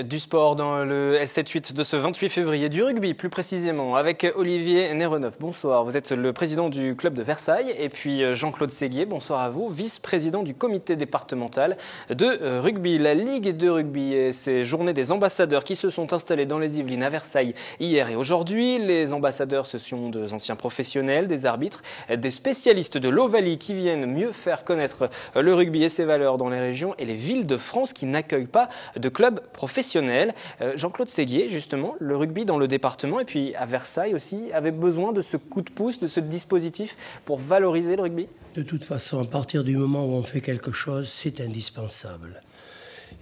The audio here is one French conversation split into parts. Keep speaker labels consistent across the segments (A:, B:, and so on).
A: Du sport dans le S7-8 de ce 28 février, du rugby plus précisément, avec Olivier Nérenov. Bonsoir, vous êtes le président du club de Versailles et puis Jean-Claude Séguier, bonsoir à vous, vice-président du comité départemental de rugby. La Ligue de rugby et ses journées des ambassadeurs qui se sont installés dans les Yvelines à Versailles hier et aujourd'hui. Les ambassadeurs, ce sont des anciens professionnels, des arbitres, des spécialistes de l'Ovalie qui viennent mieux faire connaître le rugby et ses valeurs dans les régions et les villes de France qui n'accueillent pas de clubs professionnels. Jean-Claude Séguier, justement, le rugby dans le département et puis à Versailles aussi, avait besoin de ce coup de pouce, de ce dispositif pour valoriser le rugby?
B: De toute façon, à partir du moment où on fait quelque chose, c'est indispensable.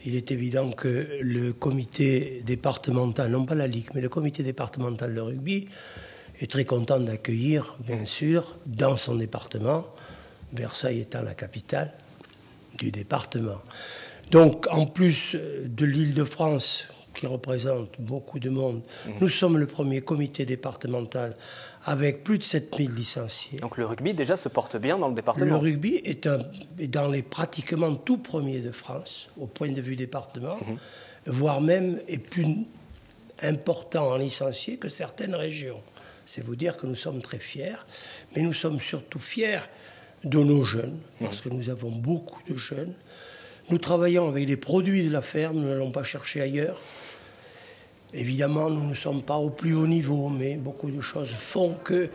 B: Il est évident que le comité départemental, non pas la Ligue, mais le comité départemental de rugby est très content d'accueillir, bien sûr, dans son département, Versailles étant la capitale du département. Donc, en plus de l'Île-de-France, qui représente beaucoup de monde, nous sommes le premier comité départemental avec plus de 7000 licenciés.
A: Donc le rugby, déjà, se porte bien dans le département.
B: Le rugby est dans les pratiquement tout premiers de France, au point de vue département, voire même est plus important en licenciés que certaines régions. C'est vous dire que nous sommes très fiers, mais nous sommes surtout fiers de nos jeunes, parce que nous avons beaucoup de jeunes. Nous travaillons avec les produits de la ferme, nous n'allons pas chercher ailleurs. Évidemment, nous ne sommes pas au plus haut niveau, mais beaucoup de choses font que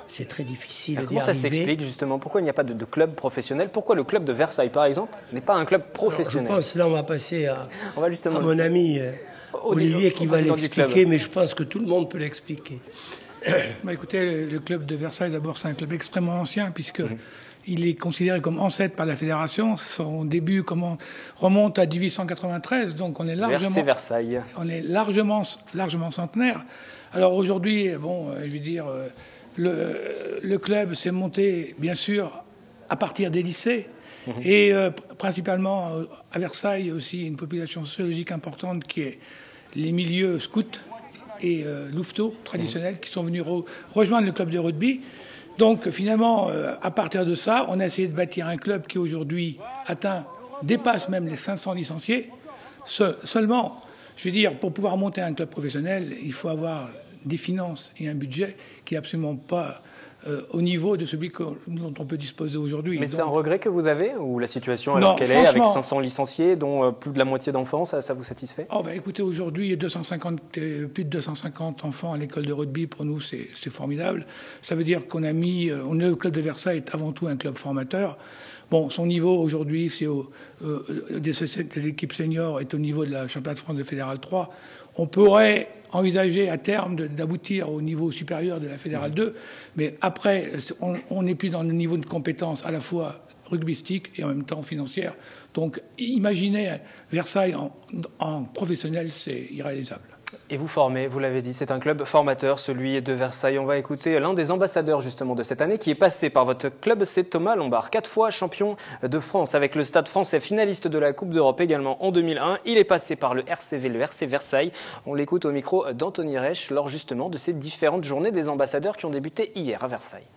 B: c'est très difficile d'y arriver.
A: Comment ça s'explique justement? Pourquoi il n'y a pas de club professionnel? Pourquoi le club de Versailles, par exemple, n'est pas un club professionnel?
B: Alors, je pense, là, on va passer à
A: justement
B: mon ami Olivier qui va l'expliquer, mais je pense que tout le monde peut l'expliquer.
C: Écoutez, le club de Versailles, d'abord, c'est un club extrêmement ancien, puisque il est considéré comme ancêtre par la fédération. Son début remonte à 1893, donc on est largement centenaire. Alors aujourd'hui, je veux dire, le club s'est monté, bien sûr, à partir des lycées. Et principalement à Versailles, aussi une population sociologique importante qui est les milieux scouts et louveteaux traditionnels qui sont venus rejoindre le club de rugby. Donc finalement, à partir de ça, on a essayé de bâtir un club qui aujourd'hui dépasse même les 500 licenciés. Seulement, je veux dire, pour pouvoir monter un club professionnel, il faut avoir des finances et un budget qui n'est absolument pas au niveau de celui dont on peut disposer aujourd'hui.
A: Mais c'est un regret que vous avez, ou la situation alors qu'elle est, avec 500 licenciés, dont plus de la moitié d'enfants, ça vous satisfait?
C: Écoutez, aujourd'hui, plus de 250 enfants à l'école de rugby, pour nous, c'est formidable. Ça veut dire qu'on le club de Versailles est avant tout un club formateur. Son niveau aujourd'hui, de l'équipe senior est au niveau de la championnat de France de Fédéral 3. On pourrait envisager à terme d'aboutir au niveau supérieur de la Fédérale 2, mais après, on n'est plus dans le niveau de compétence à la fois rugbystique et en même temps financière. Donc, imaginez Versailles en professionnel, c'est irréalisable.
A: Et vous formez, vous l'avez dit, c'est un club formateur, celui de Versailles. On va écouter l'un des ambassadeurs justement de cette année qui est passé par votre club, c'est Thomas Lombard, 4 fois champion de France avec le Stade français, finaliste de la Coupe d'Europe également en 2001. Il est passé par le RCV, le RC Versailles. On l'écoute au micro d'Anthony Reich lors justement de ces différentes journées des ambassadeurs qui ont débuté hier à Versailles.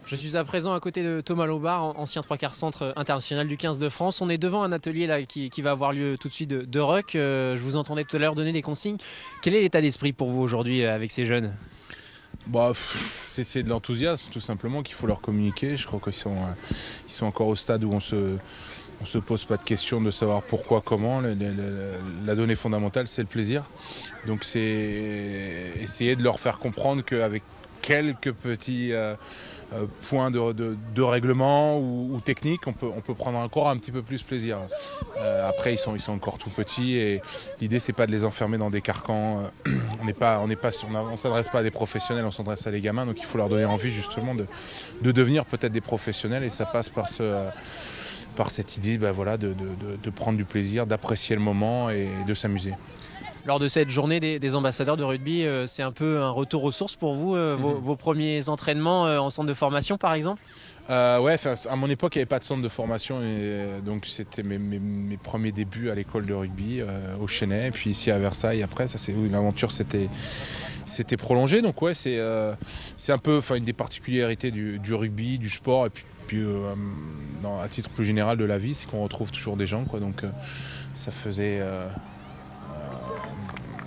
D: Je suis à présent à côté de Thomas Lombard, ancien 3/4 centre international du 15 de France. On est devant un atelier là, qui va avoir lieu tout de suite de ruck. Je vous entendais tout à l'heure donner des consignes. Quel est l'état d'esprit pour vous aujourd'hui avec ces jeunes?
E: C'est de l'enthousiasme tout simplement qu'il faut leur communiquer. Je crois qu'ils sont encore au stade où on se pose pas de questions de savoir pourquoi, comment. La donnée fondamentale, c'est le plaisir. Donc c'est essayer de leur faire comprendre qu'avec quelques petits points de règlement ou technique, on peut prendre encore un petit peu plus plaisir. Après, ils sont encore tout petits et l'idée, c'est pas de les enfermer dans des carcans. On s'adresse pas à des professionnels, on s'adresse à des gamins, donc il faut leur donner envie justement de devenir peut-être des professionnels et ça passe par cette idée de prendre du plaisir, d'apprécier le moment et de s'amuser.
D: Lors de cette journée des ambassadeurs de rugby, c'est un peu un retour aux sources pour vous, vos premiers entraînements en centre de formation par exemple?
E: À mon époque, il n'y avait pas de centre de formation, et donc c'était mes premiers débuts à l'école de rugby au Chesnay, et puis ici à Versailles. Après, ça c'est où l'aventure s'était prolongée. Donc ouais, c'est un peu, une des particularités du rugby, du sport, et puis à titre plus général de la vie, c'est qu'on retrouve toujours des gens, quoi. Donc ça faisait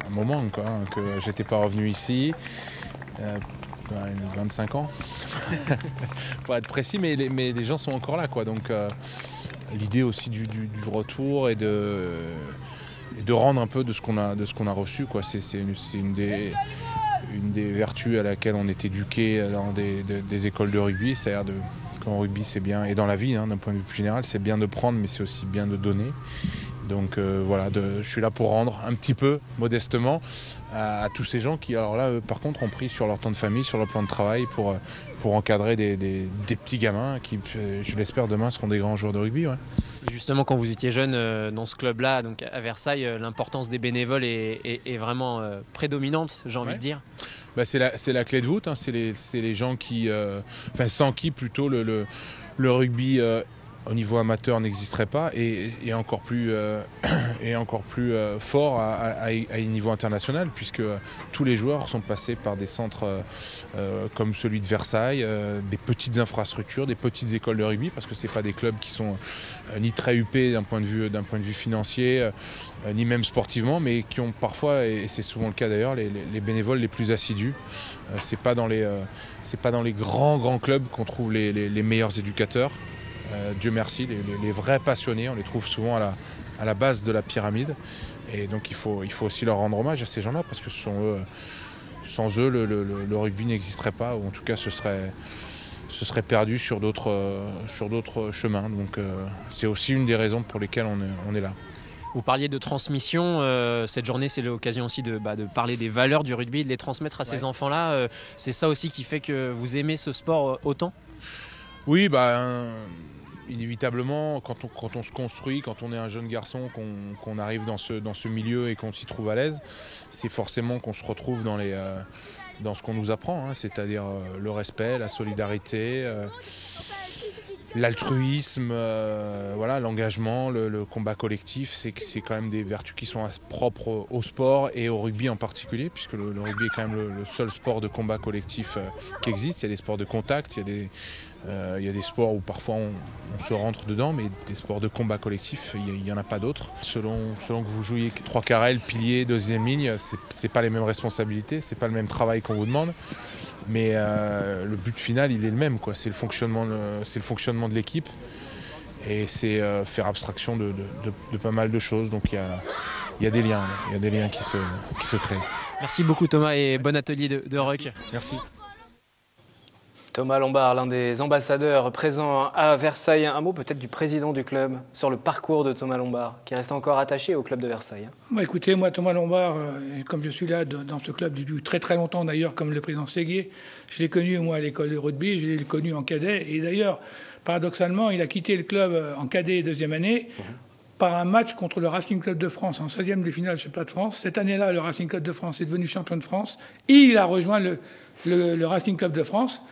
E: un moment quoi, hein, que j'étais pas revenu ici. 25 ans, pour être précis, mais les gens sont encore là, quoi. Donc l'idée aussi du retour et de rendre un peu de ce qu'on a reçu, quoi. C'est une des vertus à laquelle on est éduqué dans des écoles de rugby, c'est-à-dire qu'en rugby c'est bien, et dans la vie, hein, d'un point de vue plus général, c'est bien de prendre, mais c'est aussi bien de donner. Donc voilà, je suis là pour rendre un petit peu, modestement, à tous ces gens qui, alors là, par contre, ont pris sur leur temps de famille, sur leur plan de travail pour encadrer des petits gamins qui, je l'espère, demain seront des grands joueurs de rugby. Ouais.
D: Justement, quand vous étiez jeune dans ce club-là, donc à Versailles, l'importance des bénévoles est vraiment prédominante, j'ai envie de dire.
E: Bah, c'est la clé de voûte, hein, c'est les gens qui, sans qui plutôt le rugby au niveau amateur n'existerait pas et encore plus fort à niveau international, puisque tous les joueurs sont passés par des centres comme celui de Versailles, des petites infrastructures, des petites écoles de rugby, parce que c'est pas des clubs qui sont ni très huppés d'un point de vue financier, ni même sportivement, mais qui ont parfois, et c'est souvent le cas d'ailleurs, les bénévoles les plus assidus. C'est pas dans les grands clubs qu'on trouve les meilleurs éducateurs. Dieu merci, les vrais passionnés, on les trouve souvent à la base de la pyramide. Et donc il faut aussi leur rendre hommage à ces gens-là, parce que sans eux, le rugby n'existerait pas, ou en tout cas ce serait perdu sur d'autres chemins. Donc c'est aussi une des raisons pour lesquelles on est là.
D: Vous parliez de transmission, cette journée c'est l'occasion aussi de parler des valeurs du rugby, de les transmettre à ces enfants-là. C'est ça aussi qui fait que vous aimez ce sport autant ?
E: Oui, inévitablement, quand on se construit, quand on est un jeune garçon, qu'on arrive dans ce milieu et qu'on s'y trouve à l'aise, c'est forcément qu'on se retrouve dans ce qu'on nous apprend, hein, c'est-à-dire le respect, la solidarité, l'altruisme, voilà, l'engagement, le combat collectif. C'est quand même des vertus qui sont propres au sport et au rugby en particulier, puisque le rugby est quand même le seul sport de combat collectif qui existe. Il y a des sports de contact, il y a des sports où parfois on se rentre dedans, mais des sports de combat collectif, il n'y en a pas d'autres. Selon que vous jouiez 3 carrels, pilier, deuxième ligne, c'est pas les mêmes responsabilités, c'est pas le même travail qu'on vous demande. Mais le but final, il est le même, quoi. C'est le fonctionnement de l'équipe, et c'est faire abstraction de pas mal de choses. Donc il y a des liens qui se créent.
D: Merci beaucoup Thomas, et bon atelier de ruck.
E: Merci.
A: Thomas Lombard, l'un des ambassadeurs présents à Versailles. Un mot peut-être du président du club sur le parcours de Thomas Lombard, qui reste encore attaché au club de Versailles.
C: Écoutez, moi Thomas Lombard, comme je suis là dans ce club depuis très très longtemps d'ailleurs, comme le président Séguier, je l'ai connu moi à l'école de rugby, je l'ai connu en cadet, et d'ailleurs paradoxalement il a quitté le club en cadet deuxième année par un match contre le Racing Club de France en 16e de finale championnat de France. Cette année-là, le Racing Club de France est devenu champion de France, et il a rejoint le Racing Club de France,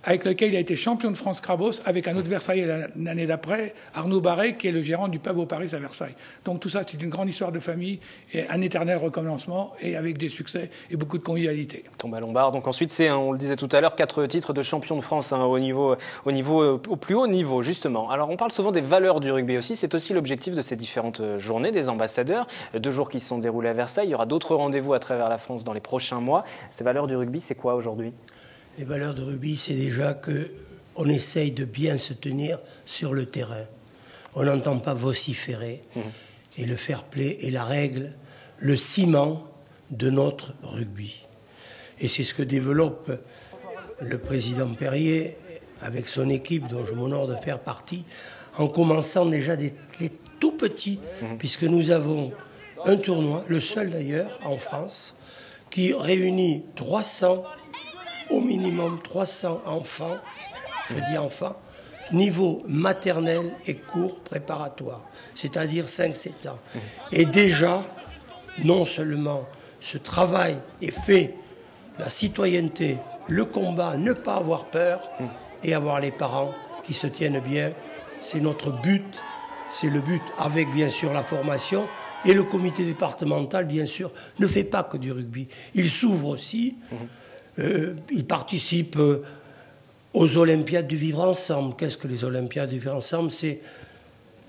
C: avec lequel il a été champion de France Crabos, avec un autre Versaillais l'année d'après, Arnaud Barret, qui est le gérant du pub au Paris à Versailles. Donc tout ça, c'est une grande histoire de famille, et un éternel recommencement, et avec des succès et beaucoup de convivialité.
A: Thomas Lombard, donc ensuite c'est, on le disait tout à l'heure, 4 titres de champion de France au plus haut niveau, justement. Alors on parle souvent des valeurs du rugby aussi, c'est aussi l'objectif de ces différentes journées des ambassadeurs. 2 jours qui se sont déroulés à Versailles, il y aura d'autres rendez-vous à travers la France dans les prochains mois. Ces valeurs du rugby, c'est quoi aujourd'hui ?
B: Les valeurs de rugby, c'est déjà qu'on essaye de bien se tenir sur le terrain. On n'entend pas vociférer. Et le fair play est la règle, le ciment de notre rugby. Et c'est ce que développe le président Perrier avec son équipe, dont je m'honore de faire partie, en commençant déjà les tout petits, puisque nous avons un tournoi, le seul d'ailleurs en France, qui réunit 300 au minimum 300 enfants, je dis enfants, niveau maternel et cours préparatoire, c'est-à-dire 5-7 ans. Et déjà, non seulement ce travail est fait, la citoyenneté, le combat, ne pas avoir peur et avoir les parents qui se tiennent bien, c'est notre but, c'est le but avec bien sûr la formation. Et le comité départemental, bien sûr, ne fait pas que du rugby. Il s'ouvre aussi. Il participe aux Olympiades du vivre ensemble. Qu'est-ce que les Olympiades du vivre ensemble? C'est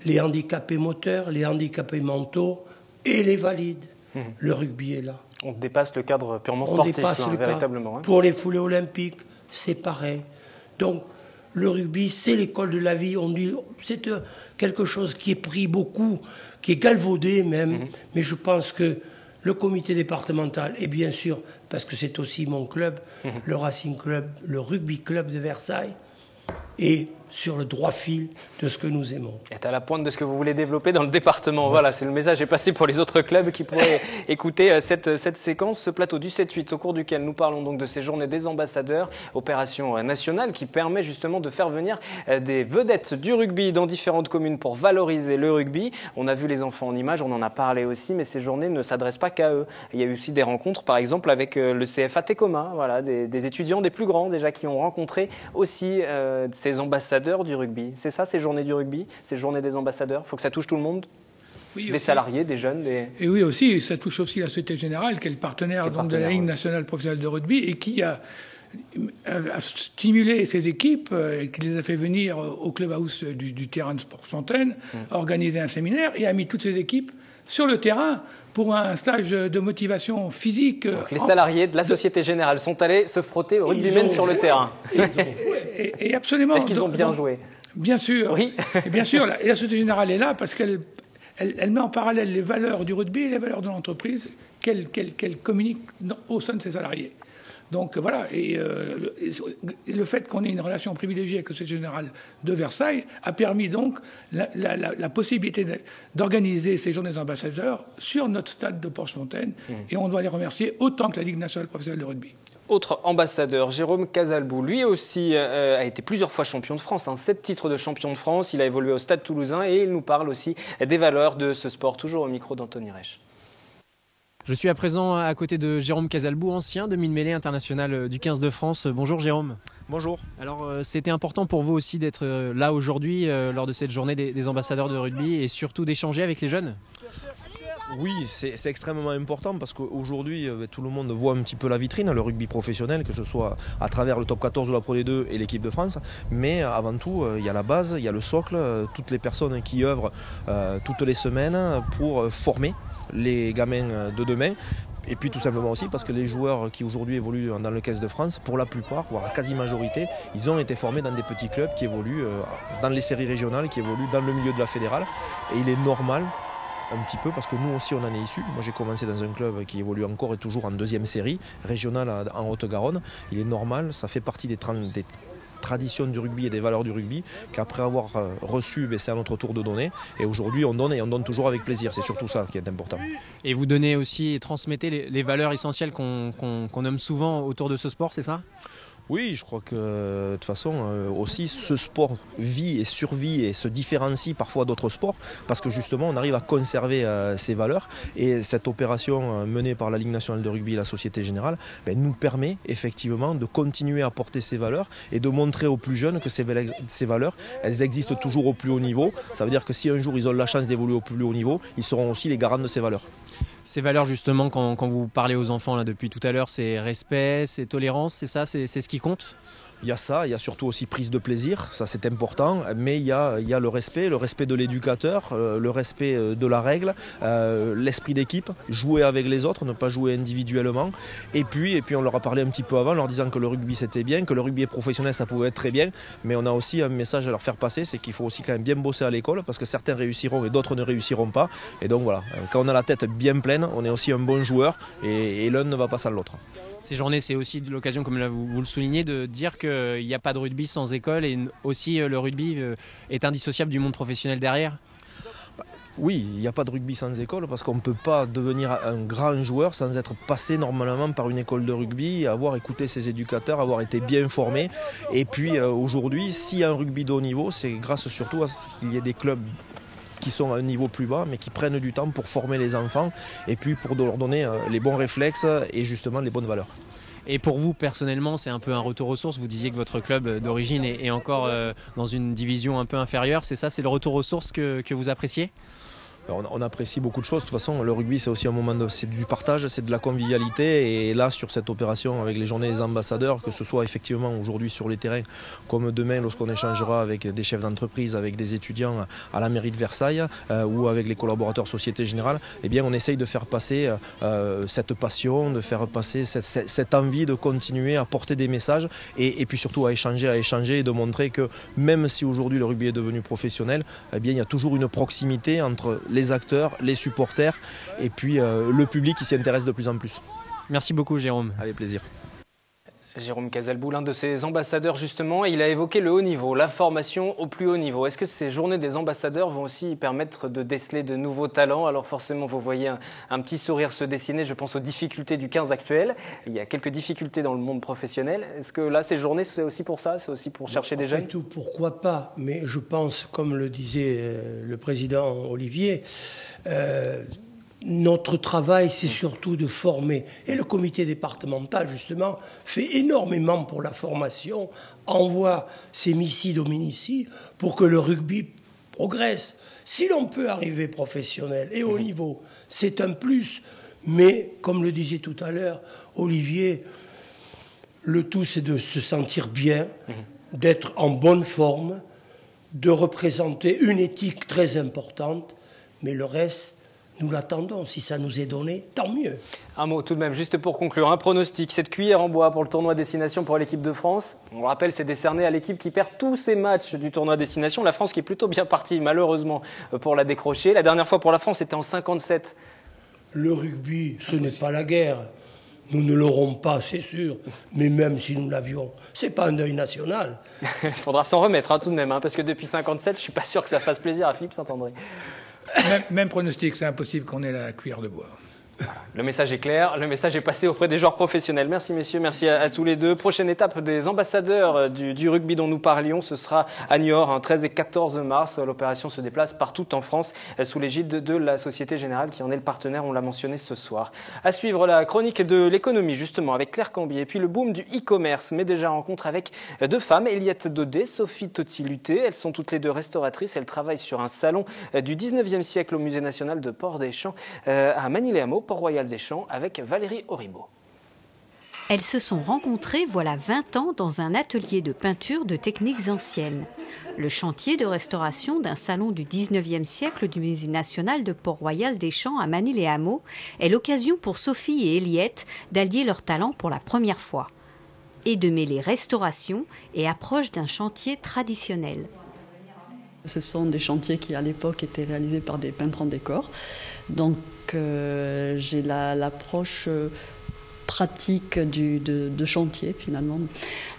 B: les handicapés moteurs, les handicapés mentaux et les valides. Le rugby est là.
A: On dépasse le cadre purement
B: On
A: sportif,
B: dépasse le
A: véritablement.
B: cadre. Pour les foulées olympiques, c'est pareil. Donc, le rugby, c'est l'école de la vie. C'est quelque chose qui est pris beaucoup, qui est galvaudé même. Mais je pense que le comité départemental, et bien sûr, parce que c'est aussi mon club, le Racing Club, le Rugby Club de Versailles, est sur le droit fil de ce que nous aimons.
A: Et à la pointe de ce que vous voulez développer dans le département. Voilà, c'est le message est passé pour les autres clubs qui pourraient écouter cette séquence, ce plateau du 7-8 au cours duquel nous parlons donc de ces journées des ambassadeurs, opération nationale qui permet justement de faire venir des vedettes du rugby dans différentes communes pour valoriser le rugby. On a vu les enfants en images, on en a parlé aussi, mais ces journées ne s'adressent pas qu'à eux. Il y a eu aussi des rencontres, par exemple, avec le CFA Tecoma, voilà, des étudiants, des plus grands déjà, qui ont rencontré aussi ces ambassadeurs du rugby. C'est ça, ces journées du rugby, ces journées des ambassadeurs. Il faut que ça touche tout le monde,
C: oui,
A: des
C: aussi.
A: Salariés, des jeunes.
C: Et oui, aussi, ça touche aussi la Société Générale, qui est le partenaire, de la Ligue nationale professionnelle de rugby, et qui a stimulé ses équipes, et qui les a fait venir au clubhouse du terrain de Sport Fontaine, organiser un séminaire, et a mis toutes ses équipes sur le terrain pour un stage de motivation physique.
A: Donc les salariés de la Société Générale sont allés se frotter au rugbymen sur le terrain.
C: Et absolument.
A: Est-ce qu'ils ont bien joué?
C: Bien sûr.
A: Oui.
C: Et bien sûr, et la Société Générale est là parce qu'elle met en parallèle les valeurs du rugby et les valeurs de l'entreprise qu'elle communique au sein de ses salariés. Donc voilà, et le fait qu'on ait une relation privilégiée avec la Société Générale de Versailles a permis donc la possibilité d'organiser ces journées des ambassadeurs sur notre stade de Porche-Fontaine, et on doit les remercier autant que la Ligue nationale professionnelle de rugby.
A: Autre ambassadeur, Jérôme Casalbou, lui aussi a été plusieurs fois champion de France, 7 titres de champion de France, il a évolué au Stade Toulousain et il nous parle aussi des valeurs de ce sport, toujours au micro d'Anthony Reich.
D: Je suis à présent à côté de Jérôme Casalbou, ancien demi-mêlée international du 15 de France. Bonjour Jérôme.
F: Bonjour.
D: Alors c'était important pour vous aussi d'être là aujourd'hui lors de cette journée des ambassadeurs de rugby et surtout d'échanger avec les jeunes?
F: Oui, c'est extrêmement important parce qu'aujourd'hui, tout le monde voit un petit peu la vitrine, le rugby professionnel, que ce soit à travers le top 14 ou la Pro D2 et l'équipe de France. Mais avant tout, il y a la base, il y a le socle, toutes les personnes qui œuvrent toutes les semaines pour former les gamins de demain. Et puis tout simplement aussi parce que les joueurs qui aujourd'hui évoluent dans le 15 de France, pour la plupart, voire la quasi-majorité, ils ont été formés dans des petits clubs qui évoluent dans les séries régionales, qui évoluent dans le milieu de la fédérale. Et il est normal, un petit peu, parce que nous aussi on en est issus. Moi j'ai commencé dans un club qui évolue encore et toujours en deuxième série, régionale en Haute-Garonne. Il est normal, ça fait partie des traditions du rugby et des valeurs du rugby, qu'après avoir reçu, c'est à notre tour de donner. Et aujourd'hui on donne et on donne toujours avec plaisir. C'est surtout ça qui est important.
D: Et vous donnez aussi et transmettez les valeurs essentielles qu'on nomme souvent autour de ce sport, c'est ça ?
F: Oui, je crois que de toute façon aussi ce sport vit et survit et se différencie parfois d'autres sports parce que justement on arrive à conserver ces valeurs, et cette opération menée par la Ligue nationale de rugby et la Société Générale nous permet effectivement de continuer à porter ces valeurs et de montrer aux plus jeunes que ces valeurs, elles existent toujours au plus haut niveau. Ça veut dire que si un jour ils ont la chance d'évoluer au plus haut niveau, ils seront aussi les garants de ces valeurs.
D: Ces valeurs justement, quand vous parlez aux enfants là depuis tout à l'heure, c'est respect, c'est tolérance, c'est ça, c'est ce qui compte ?
F: Il y a ça, il y a surtout aussi prise de plaisir, ça c'est important, mais il y a le respect de l'éducateur, le respect de la règle, l'esprit d'équipe, jouer avec les autres, ne pas jouer individuellement. Et puis on leur a parlé un petit peu avant, leur disant que le rugby c'était bien, que le rugby professionnel ça pouvait être très bien, mais on a aussi un message à leur faire passer, c'est qu'il faut aussi quand même bien bosser à l'école, parce que certains réussiront et d'autres ne réussiront pas. Et donc voilà, quand on a la tête bien pleine, on est aussi un bon joueur, et l'un ne va pas sans l'autre.
D: Ces journées, c'est aussi l'occasion, comme là vous le soulignez, de dire qu'il n'y a pas de rugby sans école, et aussi le rugby est indissociable du monde professionnel derrière.
F: Oui, il n'y a pas de rugby sans école, parce qu'on ne peut pas devenir un grand joueur sans être passé normalement par une école de rugby, avoir écouté ses éducateurs, avoir été bien formé. Et puis aujourd'hui, s'il y a un rugby de haut niveau, c'est grâce surtout à ce qu'il y ait des clubs qui sont à un niveau plus bas, mais qui prennent du temps pour former les enfants et puis pour leur donner les bons réflexes et justement les bonnes valeurs.
D: Et pour vous, personnellement, c'est un peu un retour aux sources. Vous disiez que votre club d'origine est encore dans une division un peu inférieure. C'est ça, c'est le retour aux sources que vous appréciez ?
F: on apprécie beaucoup de choses. De toute façon, le rugby, c'est aussi un moment c'est du partage, c'est de la convivialité. Et là, sur cette opération, avec les journées des ambassadeurs, que ce soit effectivement aujourd'hui sur les terrains, comme demain, lorsqu'on échangera avec des chefs d'entreprise, avec des étudiants à la mairie de Versailles ou avec les collaborateurs Société Générale, eh bien, on essaye de faire passer cette passion, de faire passer cette envie de continuer à porter des messages et puis surtout à échanger et de montrer que même si aujourd'hui le rugby est devenu professionnel, eh bien, il y a toujours une proximité entre les acteurs, les supporters et puis le public qui s'y intéresse de plus en plus.
D: Merci beaucoup Jérôme.
F: Avec plaisir.
A: Jérôme Casalbou, l'un de ses ambassadeurs justement, il a évoqué le haut niveau, la formation au plus haut niveau. Est-ce que ces journées des ambassadeurs vont aussi permettre de déceler de nouveaux talents? Alors forcément, vous voyez un petit sourire se dessiner, je pense aux difficultés du 15 actuel. Il y a quelques difficultés dans le monde professionnel. Est-ce que là, ces journées, c'est aussi pour ça? C'est aussi pour chercher des jeunes?
B: Tout, pourquoi pas? Mais je pense, comme le disait le président Olivier, notre travail, c'est surtout de former. Et le comité départemental, justement, fait énormément pour la formation, envoie ses missiles aux minici pour que le rugby progresse. Si l'on peut arriver professionnel et au niveau, c'est un plus. Mais, comme le disait tout à l'heure Olivier, le tout, c'est de se sentir bien, d'être en bonne forme, de représenter une éthique très importante, mais le reste, nous l'attendons. Si ça nous est donné, tant mieux.
A: Un mot tout de même, juste pour conclure, un pronostic. Cette cuillère en bois pour le tournoi Destination pour l'équipe de France, on le rappelle, c'est décerné à l'équipe qui perd tous ses matchs du tournoi Destination. La France qui est plutôt bien partie, malheureusement, pour la décrocher. La dernière fois pour la France, c'était en 57.
B: Le rugby, ce n'est pas la guerre. Nous ne l'aurons pas, c'est sûr. Mais même si nous l'avions, ce n'est pas un deuil national.
A: Il faudra s'en remettre tout de même, parce que depuis 57, je ne suis pas sûr que ça fasse plaisir à Philippe Saint-André.
C: Même pronostic, c'est impossible qu'on ait la cuillère de bois.
A: Le message est clair, le message est passé auprès des joueurs professionnels. Merci messieurs, merci à tous les deux. Prochaine étape des ambassadeurs du rugby dont nous parlions, ce sera à Niort, 13 et 14 mars. L'opération se déplace partout en France sous l'égide de la Société Générale qui en est le partenaire, on l'a mentionné ce soir. À suivre la chronique de l'économie justement avec Claire Cambier et puis le boom du e-commerce. Mais déjà rencontre avec deux femmes, Eliette Daudet, Sophie Totti-Luté. Elles sont toutes les deux restauratrices. Elles travaillent sur un salon du 19e siècle au Musée national de Port-des-Champs à Manille-les-Hameaux, Port-Royal des Champs, avec Valérie Auribeau.
G: Elles se sont rencontrées voilà 20 ans dans un atelier de peinture de techniques anciennes. Le chantier de restauration d'un salon du 19e siècle du Musée national de Port-Royal des Champs à Manille-les-Hameaux est l'occasion pour Sophie et Eliette d'allier leurs talents pour la première fois et de mêler restauration et approche d'un chantier traditionnel.
H: Ce sont des chantiers qui, à l'époque, étaient réalisés par des peintres en décor. Donc, j'ai l'approche pratique de chantier, finalement.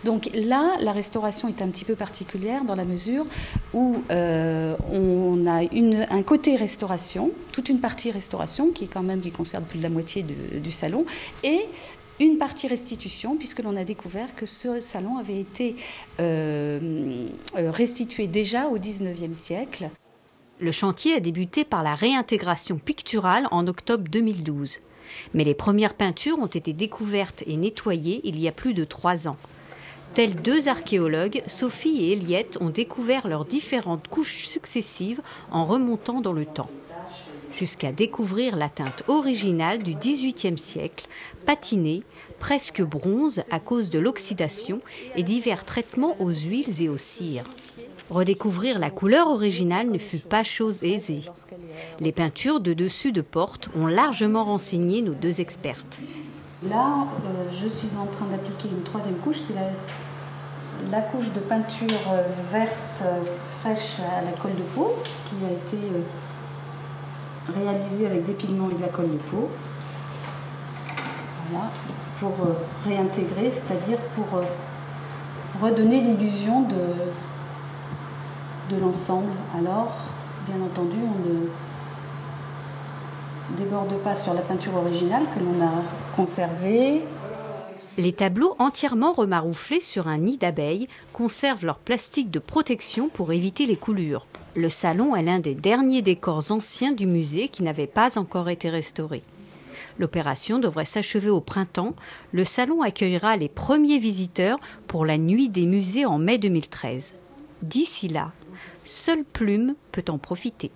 I: Donc là, la restauration est un petit peu particulière dans la mesure où on a un côté restauration, toute une partie restauration qui concerne plus de la moitié du salon, et une partie restitution, puisque l'on a découvert que ce salon avait été restitué déjà au XIXe siècle.
G: Le chantier a débuté par la réintégration picturale en octobre 2012. Mais les premières peintures ont été découvertes et nettoyées il y a plus de 3 ans. Tels deux archéologues, Sophie et Eliette ont découvert leurs différentes couches successives en remontant dans le temps, jusqu'à découvrir la teinte originale du XVIIIe siècle, patinée, presque bronze à cause de l'oxydation et divers traitements aux huiles et aux cires. Redécouvrir la couleur originale ne fut pas chose aisée. Les peintures de dessus de porte ont largement renseigné nos deux expertes.
I: Là, je suis en train d'appliquer une 3e couche, c'est la couche de peinture verte fraîche à la colle de peau, qui a été réalisée avec des pigments et de la colle de peau. Voilà, pour réintégrer, c'est-à-dire pour redonner l'illusion de l'ensemble. Alors, bien entendu, on ne déborde pas sur la peinture originale que l'on a conservée.
G: Les tableaux entièrement remarouflés sur un nid d'abeilles conservent leur plastique de protection pour éviter les coulures. Le salon est l'un des derniers décors anciens du musée qui n'avait pas encore été restauré. L'opération devrait s'achever au printemps. Le salon accueillera les premiers visiteurs pour la nuit des musées en mai 2013. D'ici là, seule Plume peut en profiter.